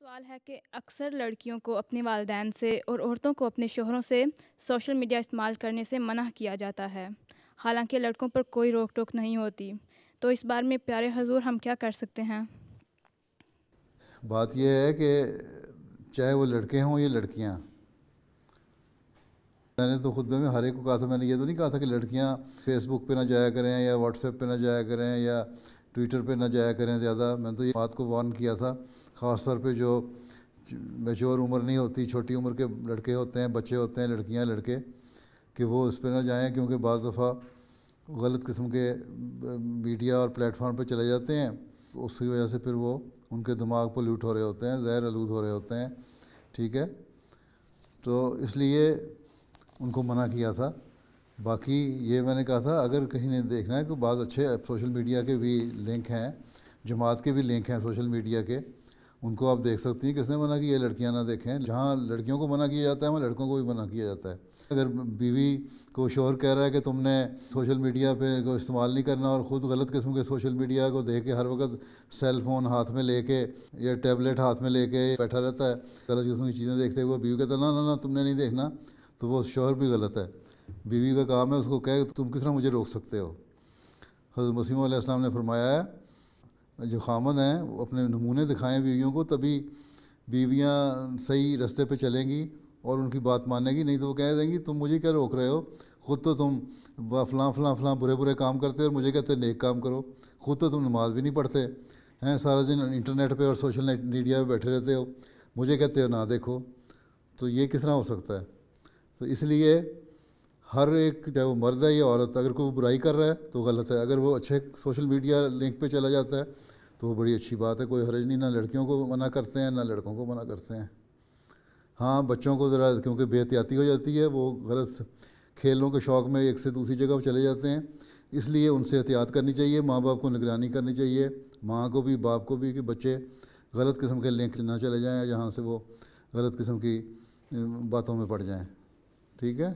سوال ہے کہ اکثر لڑکیوں کو اپنے والدین سے اور عورتوں کو اپنے شوہروں سے سوشل میڈیا استعمال کرنے سے منع کیا جاتا ہے، حالانکہ لڑکوں پر کوئی روک ٹوک نہیں ہوتی۔ تو اس بارے میں پیارے حضور ہم کیا کر سکتے ہیں؟ بات یہ ہے کہ چاہے وہ لڑکے ہوں یا لڑکیاں، میں نے تو خطبے میں ہر ایک کو کہا تھا، میں نے یہ تو نہیں کہا تھا کہ لڑکیاں فیس بک پہ نہ جایا کریں یا واٹس ایپ پہ نہ جایا کریں یا ٹویٹر پہ نہ جایا کریں زیادہ۔ میں نے تو یہ بات کو وارن کیا تھا، خاص طور پہ جو میچور عمر نہیں ہوتی، چھوٹی عمر کے لڑکے ہوتے ہیں، بچے ہوتے ہیں، لڑکیاں لڑکے، کہ وہ اس پہ نہ جائیں، کیونکہ بعض دفعہ غلط قسم کے میڈیا اور پلیٹ فارم پہ چلے جاتے ہیں، اس کی وجہ سے پھر وہ ان کے دماغ پولیوٹ ہو رہے ہوتے ہیں، زہر آلود ہو رہے ہوتے ہیں، ٹھیک ہے۔ تو اس لیے ان کو منع کیا تھا۔ باقی یہ میں نے کہا تھا اگر کہیں نے دیکھنا ہے کہ بعض اچھے سوشل میڈیا کے بھی لنک ہیں، جماعت کے بھی لنک ہیں سوشل میڈیا کے، ان کو آپ دیکھ سکتی ہیں۔ کس نے منع کیا؟ لڑکیاں نہ دیکھیں۔ جہاں لڑکیوں کو منع کیا جاتا ہے وہاں لڑکوں کو بھی منع کیا جاتا ہے۔ اگر بیوی کو شوہر کہہ رہا ہے کہ تم نے سوشل میڈیا پہ کو استعمال نہیں کرنا، اور خود غلط قسم کے سوشل میڈیا کو دیکھ کے ہر وقت سیل فون ہاتھ میں لے کے یا ٹیبلٹ ہاتھ میں لے کے بیٹھا رہتا ہے، غلط قسم کی چیزیں دیکھتے ہوئے، بیوی کہتا ہے نہ نہ نہ تم نے نہیں دیکھنا، تو وہ شوہر بھی غلط ہے۔ بیوی کا کام ہے اس کو کہے تم کس طرح مجھے روک سکتے ہو۔ حضرت مسیح علیہ السلام نے فرمایا ہے جو خامن ہیں وہ اپنے نمونے دکھائیں بیویوں کو، تبھی بیویاں صحیح رستے پہ چلیں گی اور ان کی بات مانیں گی، نہیں تو وہ کہہ دیں گی تم مجھے کیا روک رہے ہو، خود تو تم فلاں فلاں فلاں برے برے کام کرتے اور مجھے کہتے نیک کام کرو، خود تو تم نماز بھی نہیں پڑھتے ہیں، سارا دن انٹرنیٹ پہ اور سوشل میڈیا پہ بیٹھے رہتے ہو، مجھے کہتے ہو نہ دیکھو۔ تو یہ کس طرح ہو سکتا ہے؟ تو اس لیے ہر ایک، چاہے وہ مرد ہے یا عورت، اگر کوئی برائی کر رہا ہے تو غلط ہے، اگر وہ اچھے سوشل میڈیا لنک پہ چلا جاتا ہے تو وہ بڑی اچھی بات ہے، کوئی حرج نہیں۔ نہ لڑکیوں کو منع کرتے ہیں نہ لڑکوں کو منع کرتے ہیں۔ ہاں بچوں کو ذرا کیونکہ بے احتیاطی ہو جاتی ہے، وہ غلط کھیلوں کے شوق میں ایک سے دوسری جگہ چلے جاتے ہیں، اس لیے ان سے احتیاط کرنی چاہیے، ماں باپ کو نگرانی کرنی چاہیے، ماں کو بھی باپ کو بھی، کہ بچے غلط قسم کے لنک نہ چلے جائیں جہاں سے وہ غلط قسم کی باتوں میں پڑ جائیں، ٹھیک ہے۔